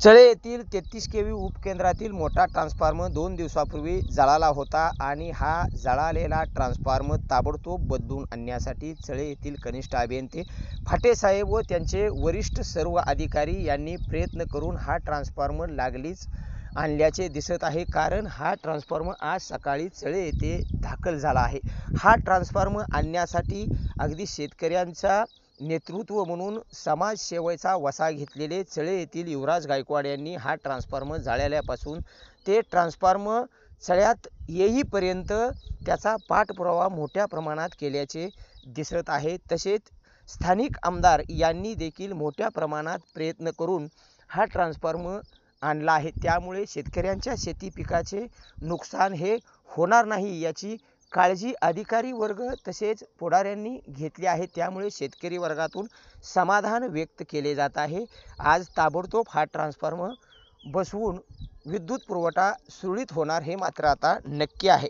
चळे येथील 33 केव्ही उपकेंद्रातील मोठा ट्रान्सफॉर्मर 2 दिवसापूर्वी जळाला होता आणि हा जळालेला ट्रान्सफॉर्मर ताबडतोब बदलून आणण्यासाठी चळे येथील कनिष्ठ अभियंते फाटेसाहेब व त्यांचे वरिष्ठ सर्व अधिकारी यांनी प्रयत्न करून हा ट्रान्सफॉर्मर लागलीच आणल्याचे दिसत आहे। कारण हा ट्रान्सफॉर्मर आज सकाळी चळे येथे दाखल झाला आहे। हा ट्रान्सफॉर्मर आणण्यासाठी अगदी शेतकऱ्यांचा नेतृत्व म्हणून समाजसेवेचा वसा घेतलेले चळे येथील युवराज गायकवाड यांनी हा ट्रान्सफॉर्मर जळाल्यापासून ते ट्रान्सफॉर्मर चळ्यात येईपर्यंत त्याचा पाठपुरावा मोठ्या प्रमाणात केल्याचे दिसत आहे। तसेच स्थानिक आमदार यांनी देखील मोठ्या प्रमाणात प्रयत्न करून हा ट्रान्सफॉर्मर आणला आहे। त्यामुळे शेतकऱ्यांच्या शेती पिकाचे नुकसान हे होणार नाही याची काळजी अधिकारी वर्ग तसेच पुढाऱ्यांनी घेतली आहे। त्यामुळे शेतकरी वर्गातून समाधान व्यक्त केले जात आहे। आज ताबडतोब हा ट्रान्सफॉर्मर बसवून विद्युत पुरवठा सुरळीत होणार हे मात्र आता नक्की आहे।